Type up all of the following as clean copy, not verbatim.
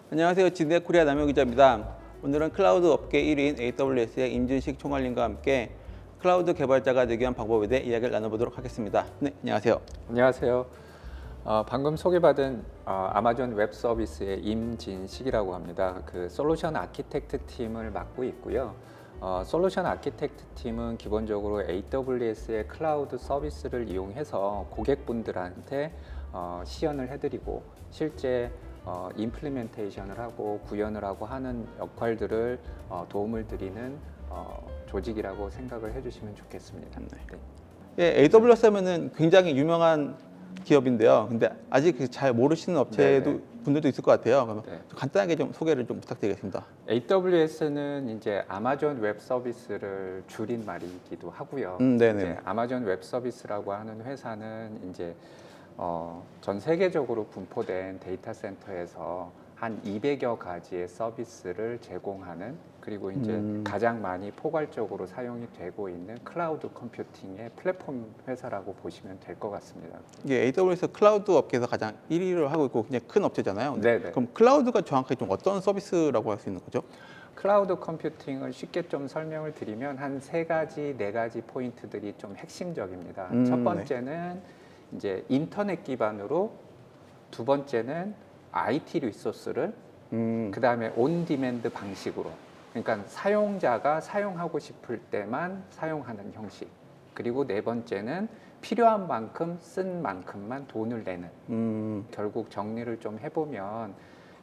안녕하세요. 지드코리아 남효 기자입니다. 오늘은 클라우드 업계 1위인 AWS의 임준식 총괄님과 함께 클라우드 개발자가 되기 위한 방법에 대해 이야기를 나눠보도록 하겠습니다. 네, 안녕하세요. 안녕하세요. 방금 소개받은 아마존 웹 서비스의 임진식이라고 합니다. 그 솔루션 아키텍트 팀을 맡고 있고요. 솔루션 아키텍트 팀은 기본적으로 AWS의 클라우드 서비스를 이용해서 고객분들한테 시연을 해드리고 실제 임플리멘테이션을 하고 구현을 하고 하는 역할들을 도움을 드리는 조직이라고 생각을 해주시면 좋겠습니다. 네. 예, AWS 하면은 굉장히 유명한 기업인데요. 근데 아직 잘 모르시는 업체도 분들도 있을 것 같아요. 그럼 네. 간단하게 좀 소개를 좀 부탁드리겠습니다. AWS는 이제 아마존 웹 서비스를 줄인 말이기도 하고요. 네네. 이제 아마존 웹 서비스라고 하는 회사는 이제 전 세계적으로 분포된 데이터 센터에서 한 200여 가지의 서비스를 제공하는, 그리고 이제 가장 많이 포괄적으로 사용이 되고 있는 클라우드 컴퓨팅의 플랫폼 회사라고 보시면 될 것 같습니다. 이게 AWS 클라우드 업계에서 가장 1위를 하고 있고 굉장히 큰 업체잖아요. 네네. 그럼 클라우드가 정확하게 좀 어떤 서비스라고 할 수 있는 거죠? 클라우드 컴퓨팅을 쉽게 좀 설명을 드리면 한 세 가지, 네 가지 포인트들이 좀 핵심적입니다. 첫 번째는 이제 인터넷 기반으로, 두 번째는 IT 리소스를, 그 다음에 온 디맨드 방식으로, 그러니까 사용자가 사용하고 싶을 때만 사용하는 형식, 그리고 네 번째는 필요한 만큼 쓴 만큼만 돈을 내는. 결국 정리를 좀 해보면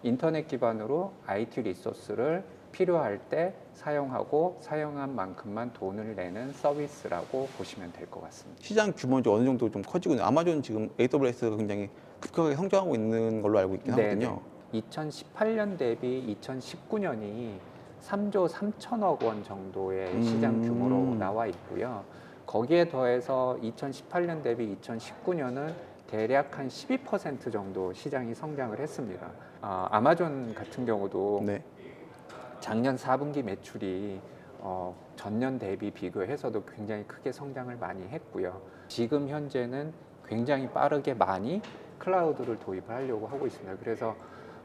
인터넷 기반으로 IT 리소스를 필요할 때 사용하고 사용한 만큼만 돈을 내는 서비스라고 보시면 될 것 같습니다. 시장 규모는 어느 정도 좀 커지고 있는 아마존 지금 AWS가 굉장히 급격하게 성장하고 있는 걸로 알고 있긴 하거든요. 2018년 대비 2019년이 3조 3천억 원 정도의 시장 규모로 나와 있고요. 거기에 더해서 2018년 대비 2019년은 대략 한 12% 정도 시장이 성장을 했습니다. 아마존 같은 경우도 네. 작년 4분기 매출이 전년 대비 비교해서도 굉장히 크게 성장을 많이 했고요. 지금 현재는 굉장히 빠르게 많이 클라우드를 도입하려고 하고 있습니다. 그래서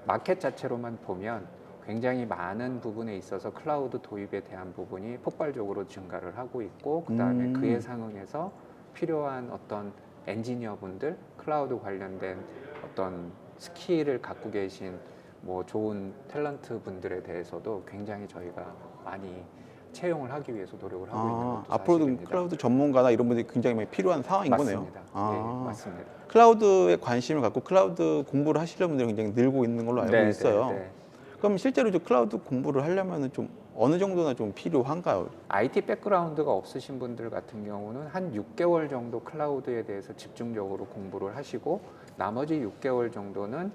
마켓 자체로만 보면 굉장히 많은 부분에 있어서 클라우드 도입에 대한 부분이 폭발적으로 증가를 하고 있고, 그 다음에 그에 상응해서 필요한 어떤 엔지니어분들, 클라우드 관련된 어떤 스킬을 갖고 계신 뭐 좋은 탤런트 분들에 대해서도 굉장히 저희가 많이 채용을 하기 위해서 노력을 하고 있는 것도 앞으로도 사실입니다. 클라우드 전문가나 이런 분들이 굉장히 많이 필요한 상황인 거네요. 맞습니다. 네, 맞습니다. 클라우드에 관심을 갖고 클라우드 공부를 하시려는 분들이 굉장히 늘고 있는 걸로 알고 있어요. 그럼 실제로 좀 클라우드 공부를 하려면 좀 어느 정도나 좀 필요한가요? IT 백그라운드가 없으신 분들 같은 경우는 한 6개월 정도 클라우드에 대해서 집중적으로 공부를 하시고, 나머지 6개월 정도는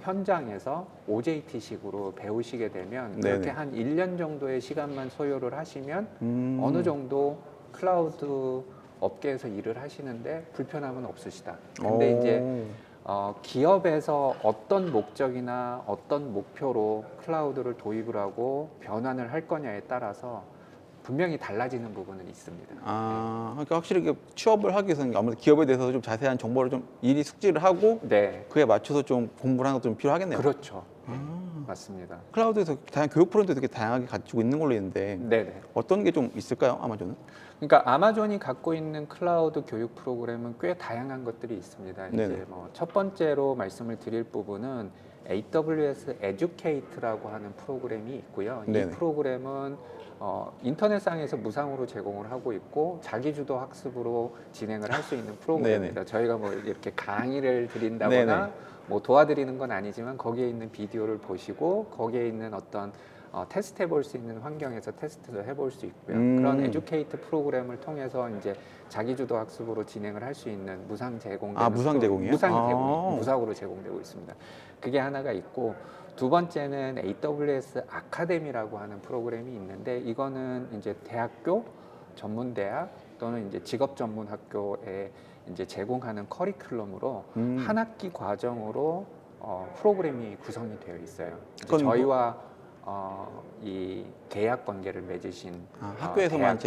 현장에서 OJT식으로 배우시게 되면 이렇게 한 1년 정도의 시간만 소요를 하시면 어느 정도 클라우드 업계에서 일을 하시는데 불편함은 없으시다. 근데 이제 기업에서 어떤 목적이나 어떤 목표로 클라우드를 도입을 하고 변환을 할 거냐에 따라서 분명히 달라지는 부분은 있습니다. 그러니까 확실히 취업을 하기 위해서는 아무래도 기업에 대해서 좀 자세한 정보를 좀 미리 숙지를 하고 그에 맞춰서 좀 공부를 하는 것도 좀 필요하겠네요. 그렇죠. 맞습니다. 클라우드에서 다양한 교육 프로그램도 되게 다양하게 가지고 있는 걸로 있는데 어떤 게 좀 있을까요, 아마존은? 그러니까 아마존이 갖고 있는 클라우드 교육 프로그램은 꽤 다양한 것들이 있습니다. 이제 뭐 첫 번째로 말씀을 드릴 부분은 AWS Educate라고 하는 프로그램이 있고요. 이 프로그램은 인터넷상에서 무상으로 제공을 하고 있고 자기주도 학습으로 진행을 할 수 있는 프로그램입니다. 저희가 뭐 이렇게 강의를 드린다거나 뭐 도와드리는 건 아니지만 거기에 있는 비디오를 보시고 거기에 있는 어떤 테스트 해볼 수 있는 환경에서 테스트를 해볼 수 있고요. 그런 에듀케이트 프로그램을 통해서 이제 자기주도 학습으로 진행을 할 수 있는 무상 제공되는 무상 제공이요? 무상으로 제공되고 있습니다. 그게 하나가 있고, 두 번째는 AWS 아카데미라고 하는 프로그램이 있는데 이거는 이제 대학교, 전문대학 또는 이제 직업 전문 학교에 이제 제공하는 커리큘럼으로 한 학기 과정으로 프로그램이 구성이 되어 있어요. 저희와 이 계약 관계를 맺으신 학교에서만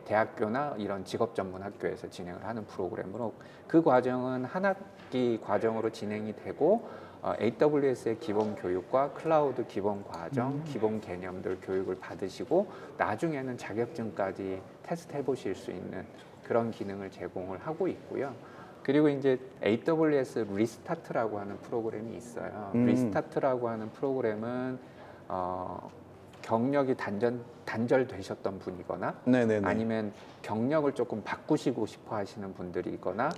대학교나 이런 직업 전문 학교에서 진행을 하는 프로그램으로 그 과정은 한 학기 과정으로 진행이 되고 AWS의 기본 교육과 클라우드 기본 과정, 기본 개념들 교육을 받으시고 나중에는 자격증까지 테스트해 보실 수 있는 그런 기능을 제공을 하고 있고요. 그리고 이제 AWS 리스타트라고 하는 프로그램이 있어요. 리스타트라고 하는 프로그램은 경력이 단절되셨던 분이거나 네네네. 아니면 경력을 조금 바꾸시고 싶어 하시는 분들이거나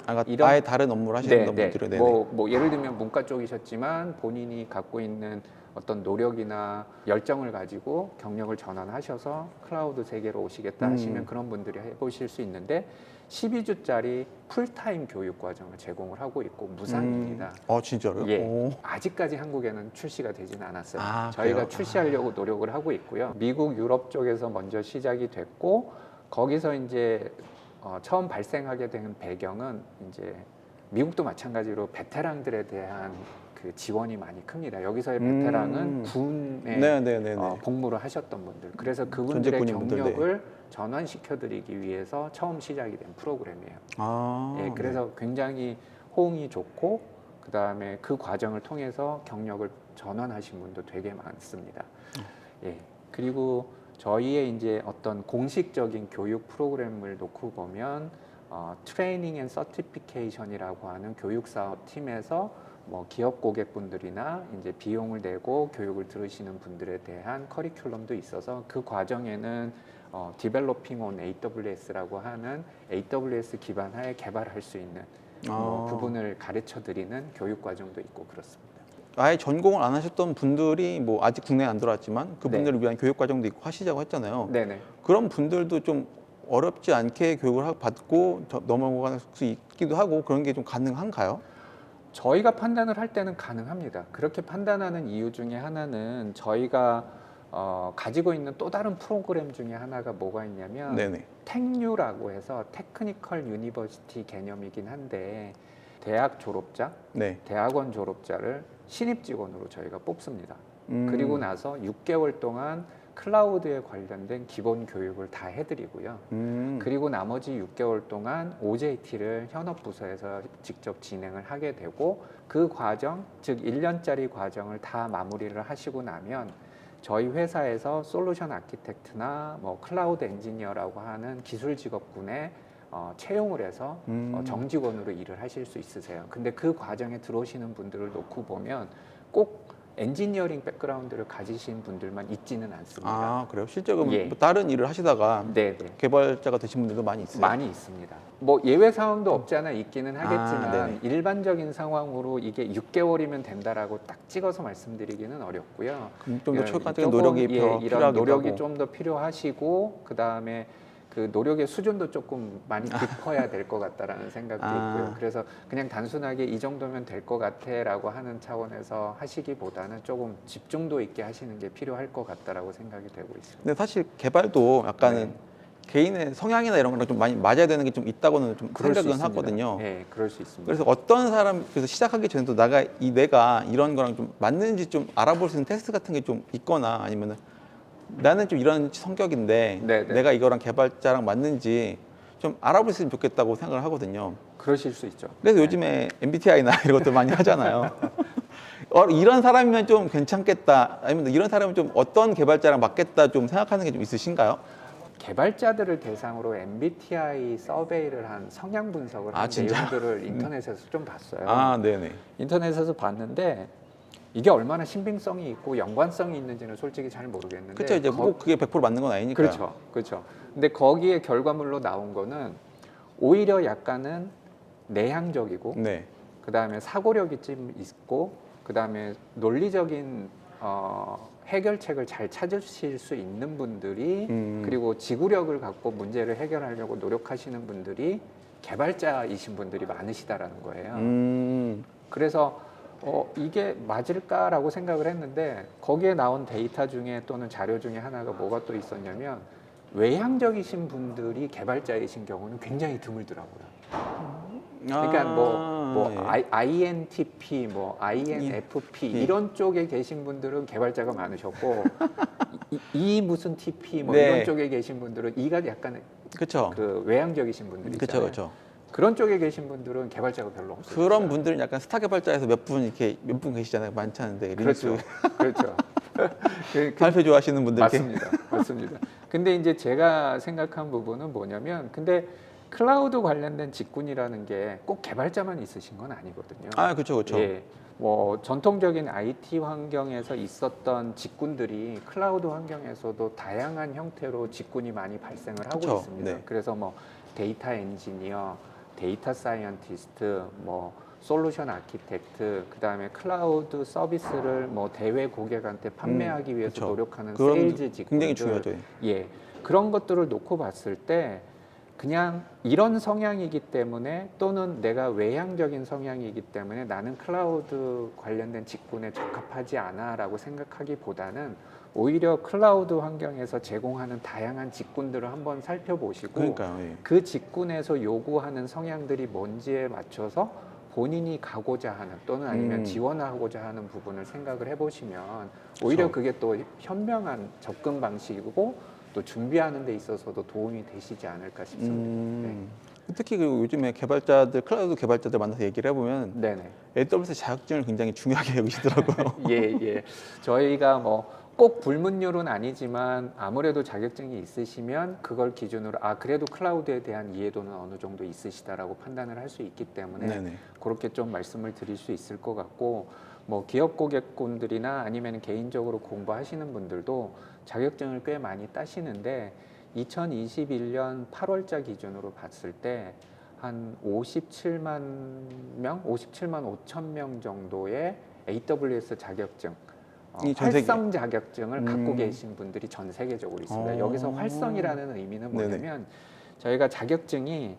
아예 다른 업무를 하시는 분들은 네네. 뭐 예를 들면 문과 쪽이셨지만 본인이 갖고 있는 어떤 노력이나 열정을 가지고 경력을 전환하셔서 클라우드 세계로 오시겠다 하시면 그런 분들이 해보실 수 있는데 12주짜리 풀타임 교육 과정을 제공을 하고 있고 무상입니다. 진짜로요? 예, 오. 아직까지 한국에는 출시가 되진 않았어요. 아, 저희가 그래요? 출시하려고 노력을 하고 있고요. 미국, 유럽 쪽에서 먼저 시작이 됐고 거기서 이제 처음 발생하게 된 배경은 이제 미국도 마찬가지로 베테랑들에 대한 그 지원이 많이 큽니다. 여기서의 베테랑은 군에 네네네네. 복무를 하셨던 분들. 그래서 그분들의 전직군인분들, 경력을 전환시켜드리기 위해서 처음 시작이 된 프로그램이에요. 예, 그래서 굉장히 호응이 좋고 그 다음에 그 과정을 통해서 경력을 전환하신 분도 되게 많습니다. 예, 그리고 저희의 이제 어떤 공식적인 교육 프로그램을 놓고 보면 트레이닝 앤 서티피케이션이라고 하는 교육 사업 팀에서 뭐 기업 고객분들이나 이제 비용을 내고 교육을 들으시는 분들에 대한 커리큘럼도 있어서 그 과정에는 Developing on AWS라고 하는 AWS 기반하에 개발할 수 있는 부분을 가르쳐 드리는 교육 과정도 있고 그렇습니다. 아예 전공을 안 하셨던 분들이 뭐 아직 국내에 안 들어왔지만 그분들을 위한 교육 과정도 있고 하시자고 했잖아요. 네네. 그런 분들도 좀 어렵지 않게 교육을 받고 넘어갈 수 있기도 하고 그런 게 좀 가능한가요? 저희가 판단을 할 때는 가능합니다. 그렇게 판단하는 이유 중에 하나는 저희가 가지고 있는 또 다른 프로그램 중에 하나가 뭐가 있냐면 네네. 택유라고 해서 테크니컬 유니버시티 개념이긴 한데 대학 졸업자, 네. 대학원 졸업자를 신입 직원으로 저희가 뽑습니다. 그리고 나서 6개월 동안 클라우드에 관련된 기본 교육을 다 해드리고요. 그리고 나머지 6개월 동안 OJT를 현업 부서에서 직접 진행을 하게 되고 그 과정, 즉 1년짜리 과정을 다 마무리를 하시고 나면 저희 회사에서 솔루션 아키텍트나 뭐 클라우드 엔지니어라고 하는 기술 직업군에 채용을 해서 정직원으로 일을 하실 수 있으세요. 근데 그 과정에 들어오시는 분들을 놓고 보면 꼭 엔지니어링 백그라운드를 가지신 분들만 있지는 않습니다. 아, 그래요? 실제로 예. 뭐 다른 일을 하시다가 네네. 개발자가 되신 분들도 많이 있어요? 많이 있습니다. 뭐 예외 상황도 없지 않아 있기는 하겠지만 네네. 일반적인 상황으로 이게 6개월이면 된다라고 딱 찍어서 말씀드리기는 어렵고요. 좀 더 추가적인 조금, 노력이 이런 필요하기도 노력이 하고. 좀 더 필요하시고 그 다음에 그 노력의 수준도 조금 많이 깊어야 될 것 같다라는 생각도 있고요. 그래서 그냥 단순하게 이 정도면 될 것 같아라고 하는 차원에서 하시기보다는 조금 집중도 있게 하시는 게 필요할 것 같다라고 생각이 되고 있습니다. 근데 사실 개발도 약간은 네. 개인의 성향이나 이런 거랑 좀 많이 맞아야 되는 게 좀 있다고는 좀 그럴 수 생각은 있습니다. 하거든요. 네, 그럴 수 있습니다. 그래서 어떤 사람 그래서 시작하기 전에도 내가 이런 거랑 좀 맞는지 좀 알아볼 수 있는 테스트 같은 게 좀 있거나 아니면은 나는 좀 이런 성격인데 네네. 내가 이거랑 개발자랑 맞는지 좀 알아볼 수 있으면 좋겠다고 생각을 하거든요. 그러실 수 있죠. 그래서 요즘에 MBTI나 이런 것들 많이 하잖아요. 이런 사람이면 좀 괜찮겠다. 아니면 이런 사람은 좀 어떤 개발자랑 맞겠다 좀 생각하는 게 좀 있으신가요? 개발자들을 대상으로 MBTI 서베이를 한 성향 분석을 한 진짜? 내용들을 인터넷에서 좀 봤어요. 아, 네네. 인터넷에서 봤는데 이게 얼마나 신빙성이 있고 연관성이 있는지는 솔직히 잘 모르겠는데 그렇죠. 이제 꼭 그게 100% 맞는 건 아니니까. 그렇죠. 그렇죠. 근데 거기에 결과물로 나온 거는 오히려 약간은 내향적이고 네. 그다음에 사고력이 좀 있고 그다음에 논리적인 해결책을 잘 찾으실 수 있는 분들이 그리고 지구력을 갖고 문제를 해결하려고 노력하시는 분들이 개발자이신 분들이 많으시다라는 거예요. 그래서 이게 맞을까라고 생각을 했는데 거기에 나온 데이터 중에 또는 자료 중에 하나가 뭐가 또 있었냐면 외향적이신 분들이 개발자이신 경우는 굉장히 드물더라고요. 그러니까 INTP, INFP 이런 쪽에 계신 분들은 개발자가 많으셨고 이 무슨 TP 네. 이런 쪽에 계신 분들은 이가 약간 그렇죠. 그 외향적이신 분들이 있잖아요. 그렇죠. 그런 쪽에 계신 분들은 개발자가 별로 없어요. 그런 분들은 약간 스타 개발자에서 몇 분 계시잖아요. 많지 않은데 리눅스 그렇죠. 그렇죠. 발표 좋아하시는 분들 맞습니다. 맞습니다. 근데 이제 제가 생각한 부분은 뭐냐면, 근데 클라우드 관련된 직군이라는 게 꼭 개발자만 있으신 건 아니거든요. 아, 그렇죠, 그렇죠. 예, 뭐 전통적인 IT 환경에서 있었던 직군들이 클라우드 환경에서도 다양한 형태로 직군이 많이 발생을 하고 그쵸, 있습니다. 네. 그래서 뭐 데이터 엔지니어, 데이터 사이언티스트, 뭐 솔루션 아키텍트, 그다음에 클라우드 서비스를 뭐 대외 고객한테 판매하기 위해서 그쵸. 노력하는 그런 세일즈 직군들, 굉장히 중요하죠. 예, 그런 것들을 놓고 봤을 때 그냥 이런 성향이기 때문에, 또는 내가 외향적인 성향이기 때문에 나는 클라우드 관련된 직군에 적합하지 않아라고 생각하기보다는 오히려 클라우드 환경에서 제공하는 다양한 직군들을 한번 살펴보시고, 그러니까요. 예. 그 직군에서 요구하는 성향들이 뭔지에 맞춰서 본인이 가고자 하는, 또는 아니면 지원하고자 하는 부분을 생각을 해보시면 오히려 그쵸. 그게 또 현명한 접근 방식이고 또 준비하는 데 있어서도 도움이 되시지 않을까 싶습니다. 특히 그 요즘에 클라우드 개발자들 만나서 얘기를 해보면 네네. AWS 자격증을 굉장히 중요하게 여기시더라고요. 예, 예. 저희가 뭐 꼭 불문율은 아니지만 아무래도 자격증이 있으시면 그걸 기준으로 그래도 클라우드에 대한 이해도는 어느 정도 있으시다라고 판단을 할 수 있기 때문에 네네. 그렇게 좀 말씀을 드릴 수 있을 것 같고, 뭐 기업 고객군들이나 아니면 개인적으로 공부하시는 분들도 자격증을 꽤 많이 따시는데 2021년 8월자 기준으로 봤을 때 한 57만 5천 명 정도의 AWS 자격증, 전 세계. 활성 자격증을 갖고 계신 분들이 전 세계적으로 있습니다. 여기서 활성이라는 의미는 뭐냐면 저희가 자격증이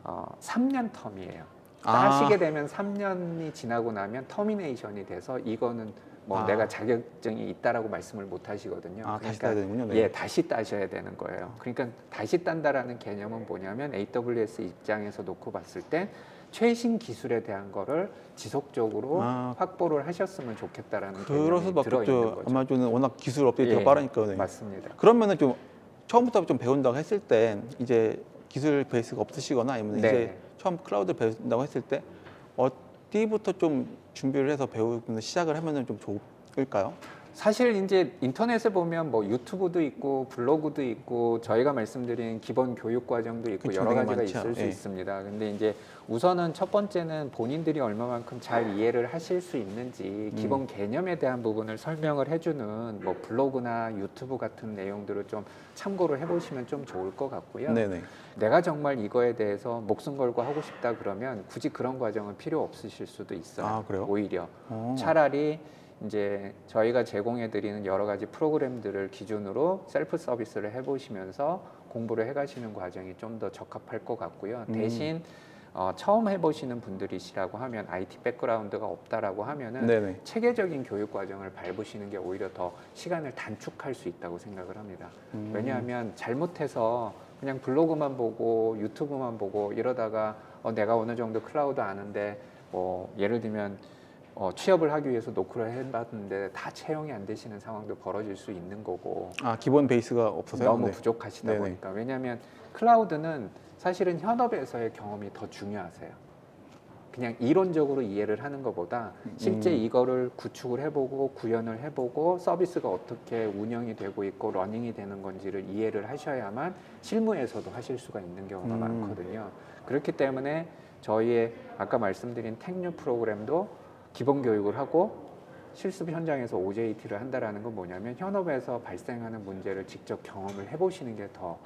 3년 텀이에요. 따시게 되면 3년이 지나고 나면 터미네이션이 돼서 이거는 뭐 내가 자격증이 있다라고 말씀을 못 하시거든요. 다시 따야 되는군요. 네. 예, 다시 따셔야 되는 거예요. 그러니까 다시 딴다라는 개념은 뭐냐면 AWS 입장에서 놓고 봤을 때 최신 기술에 대한 거를 지속적으로 확보를 하셨으면 좋겠다라는 그럴 개념이 수밖에 들어있는 없죠. 거죠. 아마존은 워낙 기술 업데이트가 예, 빠르니까요. 네. 맞습니다. 그러면은 좀 처음부터 좀 배운다고 했을 때 이제 기술 베이스가 없으시거나 아니면 네. 이제 처음 클라우드 배운다고 했을 때 어디부터 좀 준비를 해서 배우는 시작을 하면은 좀 좋을까요? 사실 이제 인터넷에 보면 뭐 유튜브도 있고 블로그도 있고 저희가 말씀드린 기본 교육 과정도 있고 그쵸, 여러 되게 가지가 많죠. 있을 수 예. 있습니다. 근데 이제 우선은 첫 번째는 본인들이 얼마만큼 잘 이해를 하실 수 있는지 기본 개념에 대한 부분을 설명을 해주는 뭐 블로그나 유튜브 같은 내용들을 좀 참고를 해보시면 좀 좋을 것 같고요. 네네. 내가 정말 이거에 대해서 목숨 걸고 하고 싶다 그러면 굳이 그런 과정은 필요 없으실 수도 있어요. 그래요? 오히려 차라리 이제 저희가 제공해 드리는 여러 가지 프로그램들을 기준으로 셀프 서비스를 해보시면서 공부를 해가시는 과정이 좀 더 적합할 것 같고요. 대신 처음 해보시는 분들이시라고 하면 IT 백그라운드가 없다라고 하면은 네네. 체계적인 교육 과정을 밟으시는 게 오히려 더 시간을 단축할 수 있다고 생각을 합니다. 왜냐하면 잘못해서 그냥 블로그만 보고 유튜브만 보고 이러다가 내가 어느 정도 클라우드 아는데 뭐 예를 들면 취업을 하기 위해서 노크를 해봤는데 다 채용이 안 되시는 상황도 벌어질 수 있는 거고, 기본 베이스가 없어서요? 너무 네. 부족하시다 네네. 보니까. 왜냐하면 클라우드는 사실은 현업에서의 경험이 더 중요하세요. 그냥 이론적으로 이해를 하는 것보다 실제 이거를 구축을 해보고 구현을 해보고 서비스가 어떻게 운영이 되고 있고 러닝이 되는 건지를 이해를 하셔야만 실무에서도 하실 수가 있는 경우가 많거든요. 그렇기 때문에 저희의 아까 말씀드린 택뉴 프로그램도 기본 교육을 하고 실습 현장에서 OJT를 한다라는 건 뭐냐면 현업에서 발생하는 문제를 직접 경험을 해보시는 게 더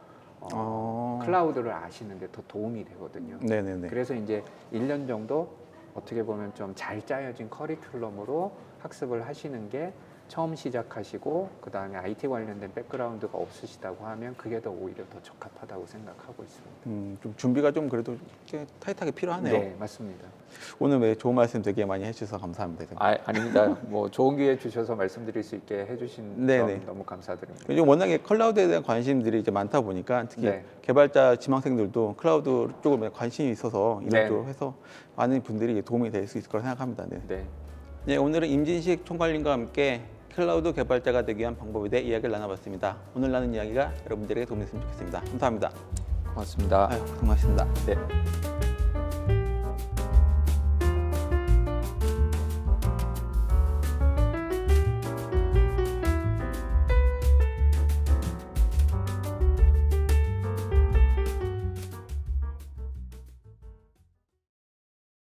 클라우드를 아시는 데 더 도움이 되거든요. 네네네. 그래서 이제 1년 정도 어떻게 보면 좀 잘 짜여진 커리큘럼으로 학습을 하시는 게 처음 시작하시고 그다음에 IT 관련된 백그라운드가 없으시다고 하면 그게 더 오히려 더 적합하다고 생각하고 있습니다. 좀 준비가 좀 그래도 꽤 타이트하게 필요하네요. 네, 맞습니다. 오늘 좋은 말씀 되게 많이 해주셔서 감사합니다. 아닙니다. 뭐 좋은 기회 주셔서 말씀드릴 수 있게 해주신 네네. 점 너무 감사드립니다. 요즘 워낙에 클라우드에 대한 관심들이 이제 많다 보니까 특히 네. 개발자 지망생들도 클라우드 쪽에 관심이 있어서 이런 네. 쪽으로 해서 많은 분들이 도움이 될 수 있을 거라 생각합니다. 네. 네. 네, 오늘은 임진식 총괄님과 함께 클라우드 개발자가 되기 위한 방법에 대해 이야기를 나눠봤습니다. 오늘 나눈 이야기가 여러분들에게 도움이 됐으면 좋겠습니다. 감사합니다. 고맙습니다. 고생 많으셨습니다. 네.